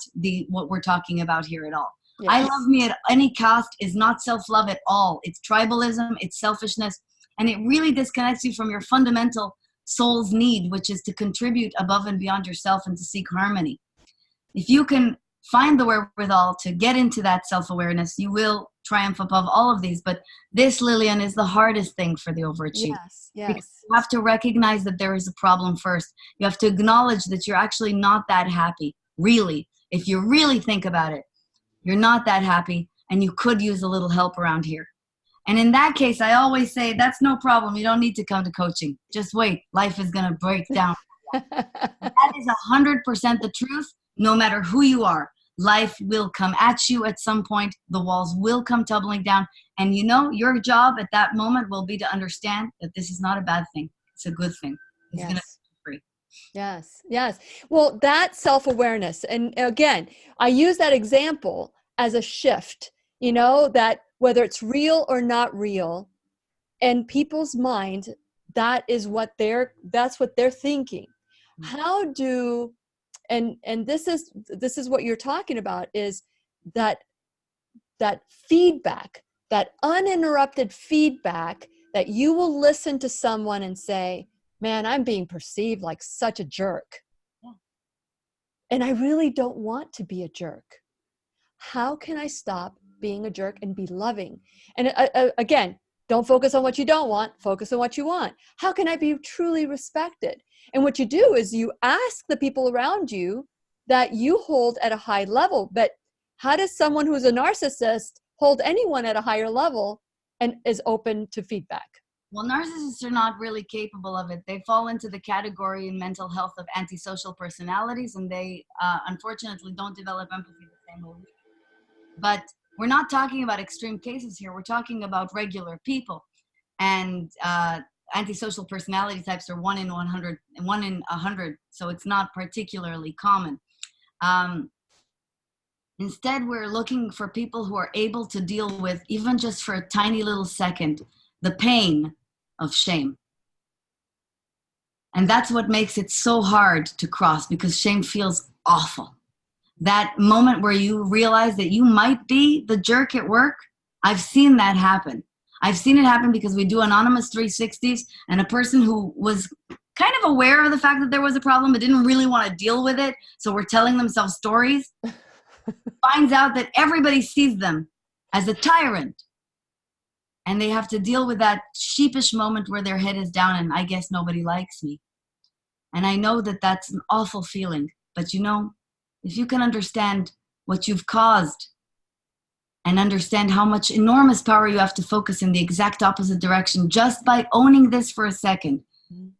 what we're talking about here at all. Yes. I love me at any cost is not self-love at all. It's tribalism, it's selfishness, and it really disconnects you from your fundamental soul's need, which is to contribute above and beyond yourself and to seek harmony. If you can find the wherewithal to get into that self-awareness, you will triumph above all of these. But this, Lillian, is the hardest thing for the overachiever.
Yes, yes.
Because you have to recognize that there is a problem first. You have to acknowledge that you're actually not that happy, really. If you really think about it, you're not that happy, and you could use a little help around here. And in that case, I always say, that's no problem. You don't need to come to coaching. Just wait. Life is going to break down. That is 100% the truth, no matter who you are. Life will come at you at some point. The walls will come tumbling down. And you know, your job at that moment will be to understand that this is not a bad thing. It's a good thing. It's going to be free.
Yes, yes. Well, that self-awareness, and again, I use that example as a shift, you know, that whether it's real or not real, in people's mind, that's what they're thinking. How do, and this is what you're talking about, is that feedback, that uninterrupted feedback, that you will listen to someone and say, man, I'm being perceived like such a jerk. Yeah. And I really don't want to be a jerk. How can I stop being a jerk and be loving? And again, don't focus on what you don't want, focus on what you want. How can I be truly respected? And what you do is you ask the people around you that you hold at a high level. But how does someone who's a narcissist hold anyone at a higher level and is open to feedback?
Well, narcissists are not really capable of it. They fall into the category in mental health of antisocial personalities, and they unfortunately don't develop empathy the same way. But we're not talking about extreme cases here. We're talking about regular people. And antisocial personality types are 1 in 100, so it's not particularly common. Instead, we're looking for people who are able to deal with, even just for a tiny little second, the pain of shame. And that's what makes it so hard to cross, because shame feels awful. That moment where you realize that you might be the jerk at work, I've seen that happen. I've seen it happen because we do anonymous 360s, and a person who was kind of aware of the fact that there was a problem but didn't really want to deal with it, so we're telling themselves stories, finds out that everybody sees them as a tyrant. And they have to deal with that sheepish moment where their head is down and I guess nobody likes me. And I know that that's an awful feeling. But you know, if you can understand what you've caused and understand how much enormous power you have to focus in the exact opposite direction just by owning this for a second,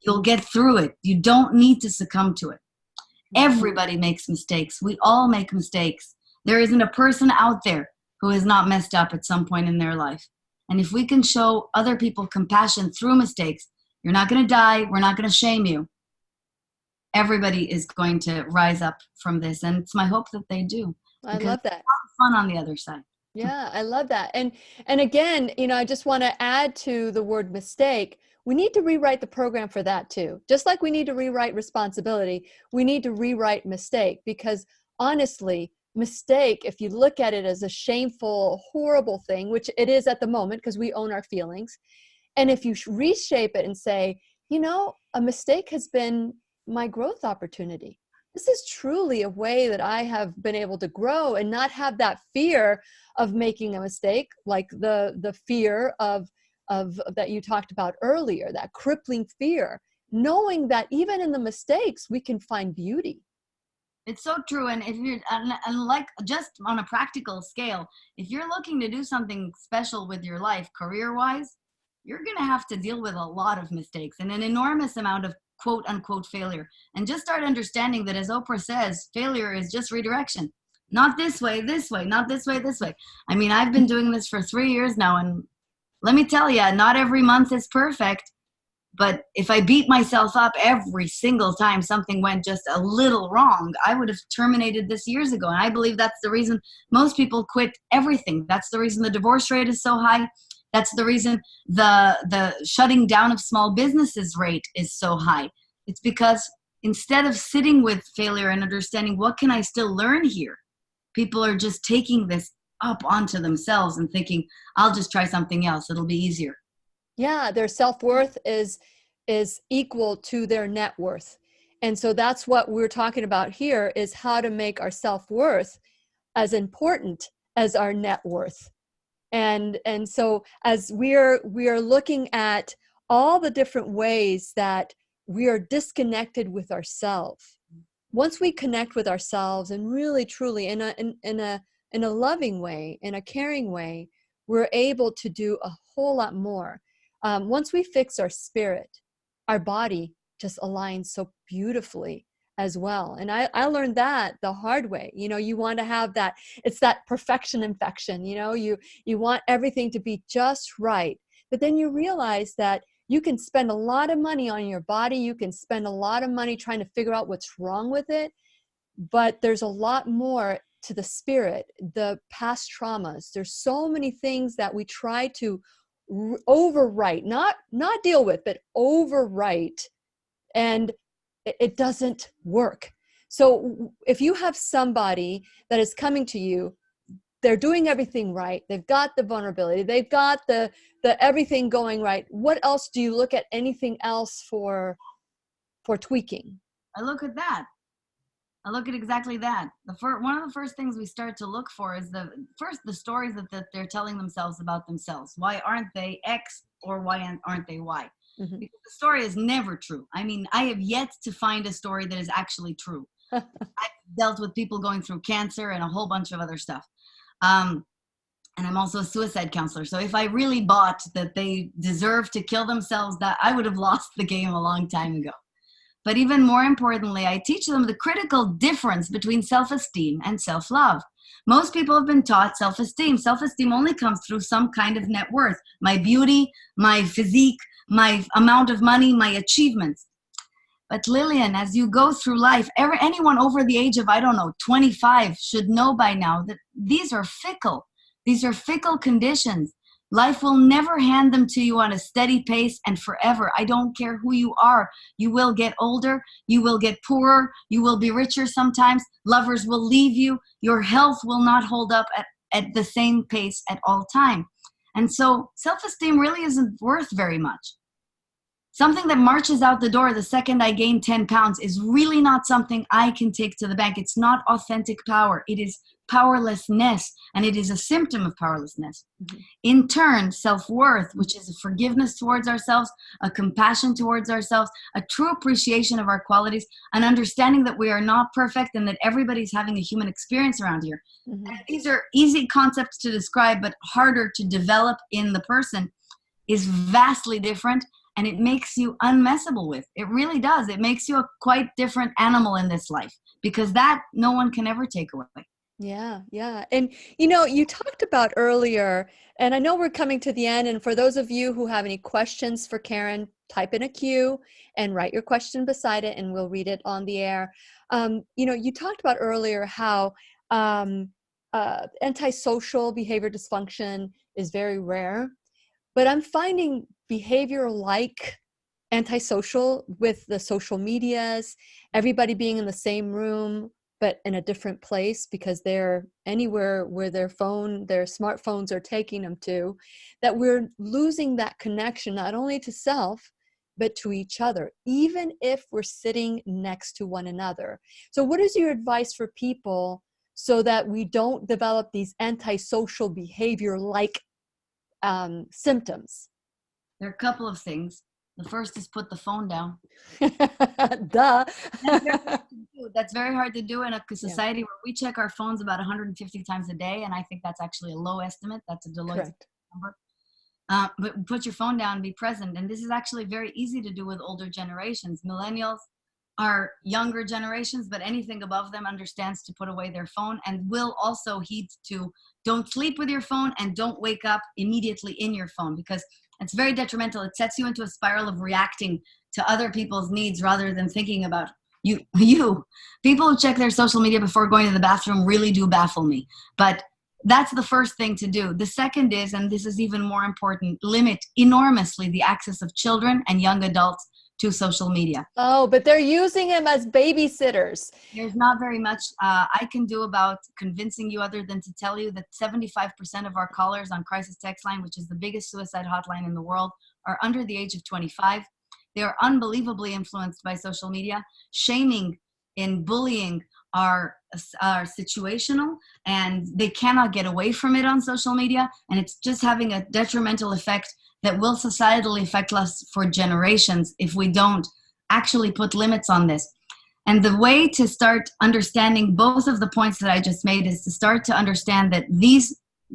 you'll get through it. You don't need to succumb to it. Everybody makes mistakes. We all make mistakes. There isn't a person out there who has not messed up at some point in their life. And if we can show other people compassion through mistakes, you're not going to die. We're not going to shame you. Everybody is going to rise up from this. And it's my hope that they do.
I love that.
It's fun on the other side.
Yeah, I love that. And again, you know, I just want to add to the word mistake. We need to rewrite the program for that too. Just like we need to rewrite responsibility, we need to rewrite mistake, because honestly, mistake, if you look at it as a shameful, horrible thing, which it is at the moment because we own our feelings, and if you reshape it and say, you know, a mistake has been my growth opportunity. This is truly a way that I have been able to grow and not have that fear of making a mistake, like the fear of that you talked about earlier, that crippling fear, knowing that even in the mistakes, we can find beauty.
It's so true. And if you're, and like just on a practical scale, if you're looking to do something special with your life, career-wise, you're going to have to deal with a lot of mistakes and an enormous amount of quote unquote failure. And just start understanding that, as Oprah says, failure is just redirection. Not this way, not this way, this way. I mean, I've been doing this for 3 years now, and let me tell you, not every month is perfect. But if I beat myself up every single time something went just a little wrong, I would have terminated this years ago. And I believe that's the reason most people quit everything. That's the reason the divorce rate is so high. That's the reason the shutting down of small businesses rate is so high. It's because instead of sitting with failure and understanding what can I still learn here, people are just taking this up onto themselves and thinking, I'll just try something else. It'll be easier.
Yeah, their self-worth is equal to their net worth. And so that's what we're talking about here, is how to make our self-worth as important as our net worth. And so as we are looking at all the different ways that we are disconnected with ourselves, once we connect with ourselves and really truly in a loving way, in a caring way, we're able to do a whole lot more. Once we fix our spirit, our body just aligns so beautifully as well. And I learned that the hard way. You know, you want to have that, it's that perfection infection, you know, you want everything to be just right. But then you realize that you can spend a lot of money on your body. You can spend a lot of money trying to figure out what's wrong with it. But there's a lot more to the spirit, the past traumas. There's so many things that we try to overwrite, not deal with, but overwrite, and it doesn't work. So if you have somebody that is coming to you, they're doing everything right, they've got the vulnerability, they've got the everything going right, what else do you look at? Anything else for tweaking?
I look at that. I look at exactly that. One of the first things we start to look for is the stories that they're telling themselves about themselves. Why aren't they X, or why aren't they Y? Mm-hmm. Because the story is never true. I mean, I have yet to find a story that is actually true. I've dealt with people going through cancer and a whole bunch of other stuff. And I'm also a suicide counselor. So if I really bought that they deserve to kill themselves, that I would have lost the game a long time ago. But even more importantly, I teach them the critical difference between self-esteem and self-love. Most people have been taught self-esteem. Self-esteem only comes through some kind of net worth. My beauty, my physique, my amount of money, my achievements. But Lillian, as you go through life, anyone over the age of, I don't know, 25 should know by now that these are fickle. These are fickle conditions. Life will never hand them to you on a steady pace and forever. I don't care who you are. You will get older. You will get poorer. You will be richer sometimes. Lovers will leave you. Your health will not hold up at the same pace at all time. And so self-esteem really isn't worth very much. Something that marches out the door the second I gain 10 pounds is really not something I can take to the bank. It's not authentic power. It is powerlessness, and it is a symptom of powerlessness. Mm-hmm. In turn, self-worth, which is a forgiveness towards ourselves, a compassion towards ourselves, a true appreciation of our qualities, an understanding that we are not perfect and that everybody's having a human experience around here. Mm-hmm. And these are easy concepts to describe, but harder to develop in the person, is vastly different. And it makes you unmessable with. It really does. It makes you a quite different animal in this life, because that no one can ever take away.
Yeah, yeah. And, you know, you talked about earlier, and I know we're coming to the end, and for those of you who have any questions for Keren, type in a Q and write your question beside it, and we'll read it on the air. You know, you talked about earlier how antisocial behavior dysfunction is very rare, but I'm finding behavior like antisocial with the social medias, everybody being in the same room, but in a different place because they're anywhere where their smartphones are taking them to, that we're losing that connection, not only to self, but to each other, even if we're sitting next to one another. So what is your advice for people so that we don't develop these antisocial behavior like symptoms?
There are a couple of things. The first is put the phone down.
Duh.
That's very hard to do in a society where we check our phones about 150 times a day, and I think that's actually a low estimate. That's a Deloitte number. But put your phone down and be present. And this is actually very easy to do with older generations. Millennials are younger generations, but anything above them understands to put away their phone and will also heed to don't sleep with your phone and don't wake up immediately in your phone, because it's very detrimental. It sets you into a spiral of reacting to other people's needs rather than thinking about you. People who check their social media before going to the bathroom really do baffle me. But that's the first thing to do. The second is, and this is even more important, limit enormously the access of children and young adults to social media.
Oh, but they're using them as babysitters.
There's not very much I can do about convincing you other than to tell you that 75% of our callers on Crisis Text Line, which is the biggest suicide hotline in the world, are under the age of 25. They are unbelievably influenced by social media. Shaming and bullying are situational, and they cannot get away from it on social media, and it's just having a detrimental effect that will societally affect us for generations if we don't actually put limits on this. And the way to start understanding both of the points that I just made is to start to understand that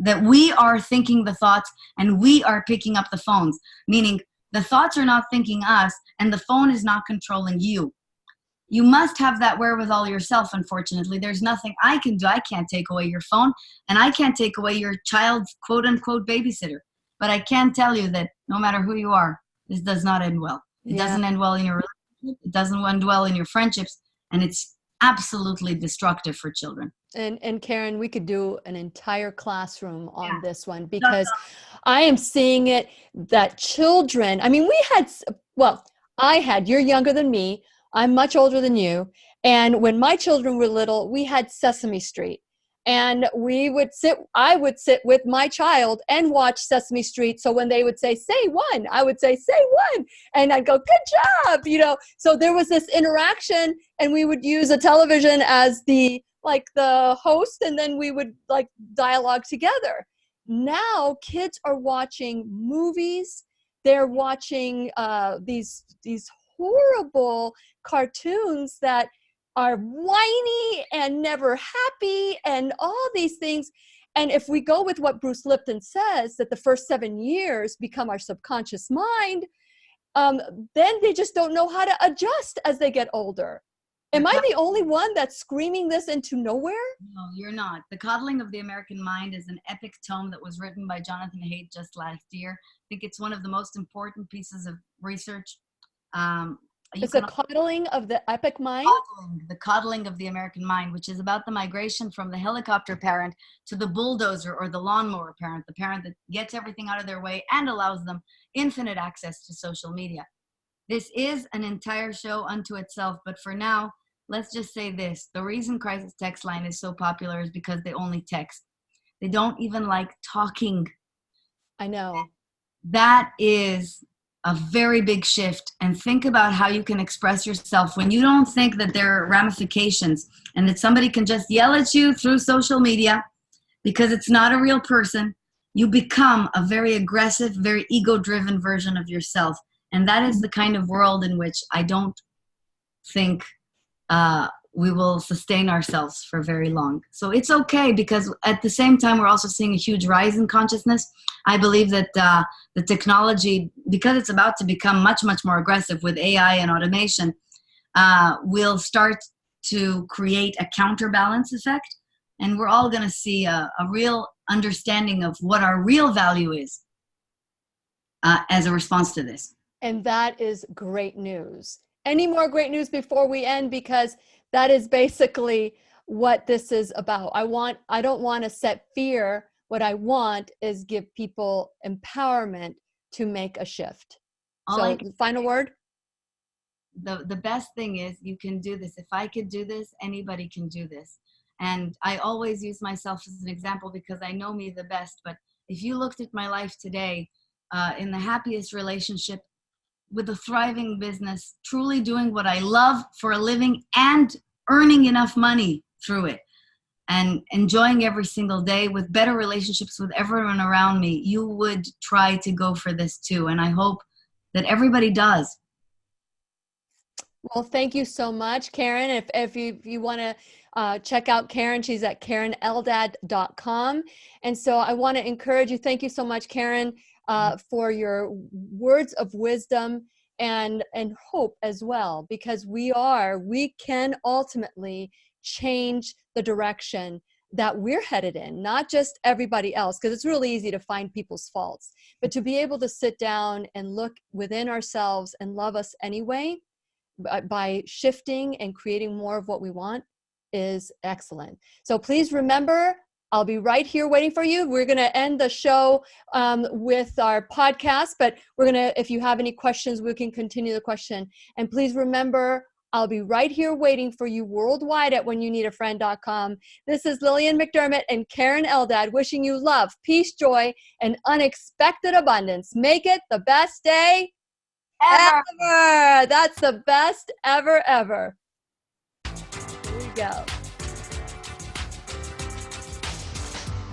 that we are thinking the thoughts and we are picking up the phones, meaning the thoughts are not thinking us and the phone is not controlling you. You must have that wherewithal yourself, unfortunately. There's nothing I can do. I can't take away your phone, and I can't take away your child's quote-unquote babysitter. But I can tell you that no matter who you are, this does not end well. It doesn't end well in your relationship. It doesn't end well in your friendships. And it's absolutely destructive for children.
And Keren, we could do an entire classroom on this one, because I am seeing it that children, I mean, you're younger than me. I'm much older than you. And when my children were little, we had Sesame Street. And I would sit with my child and watch Sesame Street. So when they would say 1, I would say 1. And I'd go, good job, So there was this interaction, and we would use a television as the host, and then we would dialogue together. Now kids are watching movies. They're watching these horrible cartoons that are whiny and never happy and all these things. And if we go with what Bruce Lipton says, that the first 7 years become our subconscious mind, then they just don't know how to adjust as they get older. Am I the only one that's screaming this into nowhere?
No, you're not. The Coddling of the American Mind is an epic tome that was written by Jonathan Haidt just last year. I think it's one of the most important pieces of research
It's a coddling of the epic mind.
The coddling of the American mind, which is about the migration from the helicopter parent to the bulldozer or the lawnmower parent, the parent that gets everything out of their way and allows them infinite access to social media. This is an entire show unto itself, but for now, let's just say this. The reason Crisis Text Line is so popular is because they only text. They don't even like talking.
I know.
That is a very big shift. And think about how you can express yourself when you don't think that there are ramifications and that somebody can just yell at you through social media because it's not a real person. You become a very aggressive, very ego-driven version of yourself. And that is the kind of world in which I don't think we will sustain ourselves for very long. So it's okay, because at the same time, we're also seeing a huge rise in consciousness. I believe that the technology, because it's about to become much, much more aggressive with AI and automation, will start to create a counterbalance effect. And we're all going to see a real understanding of what our real value is as a response to this.
And that is great news. Any more great news before we end? Because that is basically what this is about. I don't want to set fear. What I want is give people empowerment to make a shift. Final word?
The best thing is you can do this. If I could do this, anybody can do this. And I always use myself as an example because I know me the best. But if you looked at my life today, in the happiest relationship, with a thriving business, truly doing what I love for a living and earning enough money through it and enjoying every single day with better relationships with everyone around me, you would try to go for this too. And I hope that everybody does.
Well, thank you so much, Keren. If you want to check out Keren, she's at KerenEldad.com. And so I want to encourage you. Thank you so much, Keren, for your words of wisdom and hope as well, because we can ultimately change the direction that we're headed in, not just everybody else, because it's really easy to find people's faults, but to be able to sit down and look within ourselves and love us anyway by shifting and creating more of what we want is excellent. So please remember, I'll be right here waiting for you. We're going to end the show with our podcast, but if you have any questions, we can continue the question. And please remember, I'll be right here waiting for you worldwide at whenyouneedafriend.com. This is Lillian McDermott and Keren Eldad wishing you love, peace, joy, and unexpected abundance. Make it the best day ever. That's the best ever. Here we go.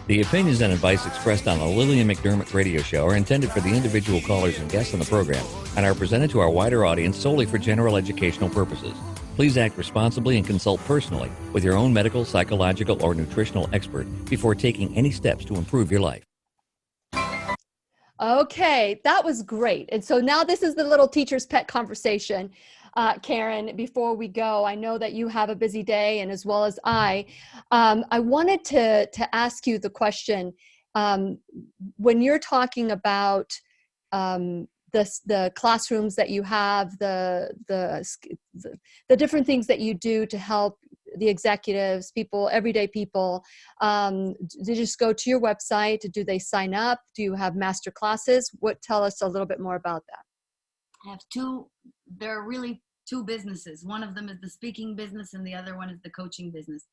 The opinions and advice expressed on the Lillian McDermott radio show are intended for the individual callers and guests on the program and are presented to our wider audience solely for general educational purposes. Please act responsibly and consult personally with your own medical, psychological, or nutritional expert before taking any steps to improve your life.
Okay, that was great. And so now this is the little teacher's pet conversation. Keren, before we go, I know that you have a busy day, and as well as I wanted to ask you the question, when you're talking about the classrooms that you have, the different things that you do to help the executives, people, everyday people, they just go to your website? Do they sign up? Do you have master classes? Tell us a little bit more about that.
I have there are really two businesses. One of them is the speaking business and the other one is the coaching business.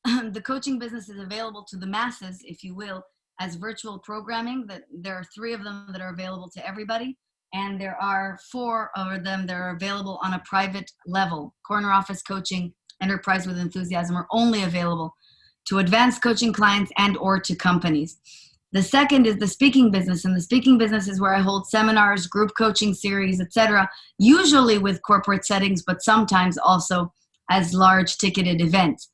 The coaching business is available to the masses, if you will, as virtual programming. That there are 3 of them that are available to everybody. And there are 4 of them that are available on a private level. Corner office coaching, enterprise with enthusiasm are only available to advanced coaching clients and or to companies. The second is the speaking business, and the speaking business is where I hold seminars, group coaching series, etc., usually with corporate settings, but sometimes also as large ticketed events.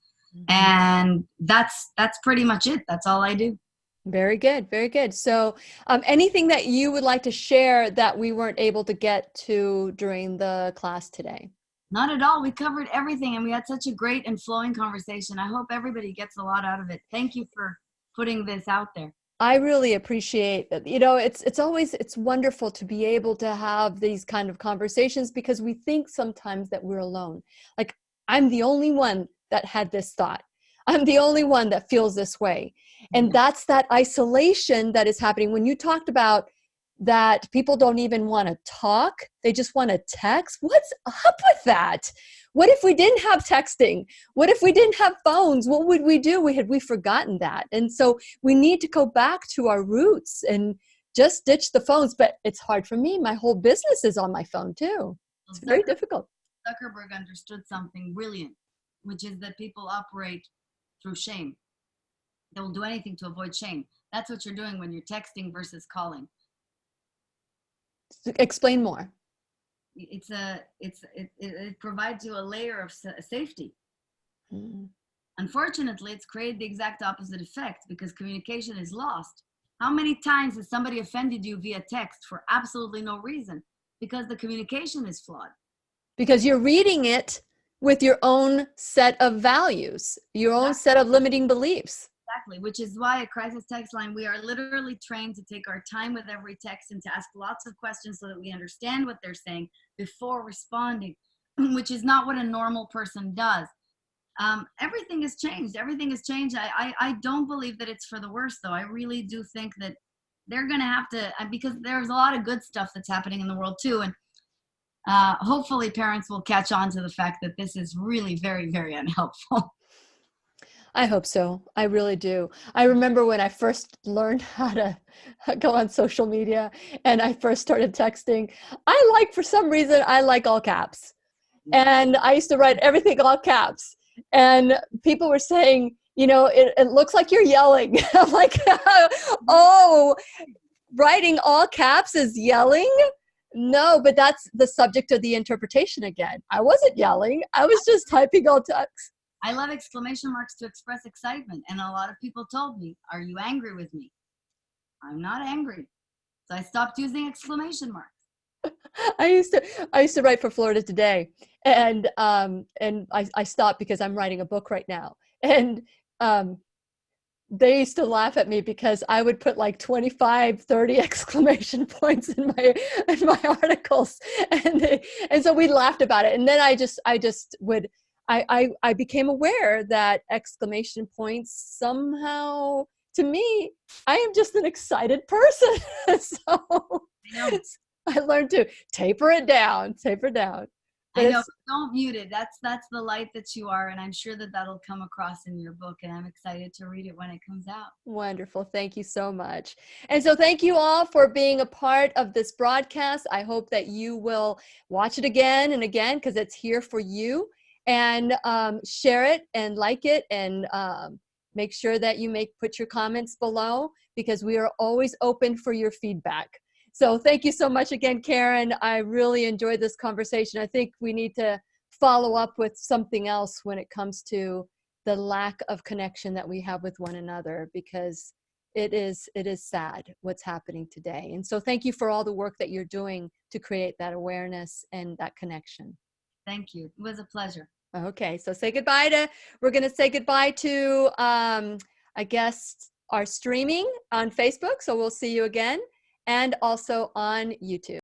And that's pretty much it. That's all I do.
Very good. Very good. So anything that you would like to share that we weren't able to get to during the class today?
Not at all. We covered everything, and we had such a great and flowing conversation. I hope everybody gets a lot out of it. Thank you for putting this out there.
I really appreciate that. It's wonderful to be able to have these kind of conversations because we think sometimes that we're alone. Like, I'm the only one that had this thought. I'm the only one that feels this way. And that's that isolation that is happening. When you talked about that people don't even want to talk, they just want to text. What's up with that? What if we didn't have texting? What if we didn't have phones? What would we do? Had we forgotten that? And so we need to go back to our roots and just ditch the phones. But it's hard for me. My whole business is on my phone too. It's very difficult.
Zuckerberg understood something brilliant, which is that people operate through shame. They will do anything to avoid shame. That's what you're doing when you're texting versus calling.
Explain more.
It provides you a layer of safety.
Mm.
Unfortunately, it's created the exact opposite effect because communication is lost. How many times has somebody offended you via text for absolutely no reason? Because the communication is flawed.
Because you're reading it with your own set of values, your own set of limiting beliefs.
Exactly, which is why at Crisis Text Line, we are literally trained to take our time with every text and to ask lots of questions so that we understand what they're saying before responding, which is not what a normal person does. Everything has changed. Everything has changed. I don't believe that it's for the worse, though. I really do think that they're going to have to, because there's a lot of good stuff that's happening in the world, too. And hopefully parents will catch on to the fact that this is really very, very unhelpful.
I hope so. I really do. I remember when I first learned how to go on social media and I first started texting, for some reason, I like all caps. And I used to write everything all caps. And people were saying, it looks like you're yelling. I'm like, oh, writing all caps is yelling? No, but that's the subject of the interpretation again. I wasn't yelling. I was just typing all text.
I love exclamation marks to express excitement. And a lot of people told me, are you angry with me? I'm not angry. So I stopped using exclamation marks.
I used to write for Florida Today, and I stopped because I'm writing a book right now. And they used to laugh at me because I would put like 25, 30 exclamation points in my articles. And so we laughed about it. And then I became aware that exclamation points somehow, to me, I am just an excited person. So I learned to taper down.
I know, don't mute it. That's the light that you are. And I'm sure that that'll come across in your book. And I'm excited to read it when it comes out.
Wonderful. Thank you so much. And so thank you all for being a part of this broadcast. I hope that you will watch it again and again because it's here for you. And share it and like it and make sure that you put your comments below because we are always open for your feedback. So thank you so much again, Keren. I really enjoyed this conversation. I think we need to follow up with something else when it comes to the lack of connection that we have with one another because it is sad what's happening today. And so thank you for all the work that you're doing to create that awareness and that connection.
Thank you. It was a pleasure.
Okay, so we're going to say goodbye to, I guess, our streaming on Facebook. So we'll see you again and also on YouTube.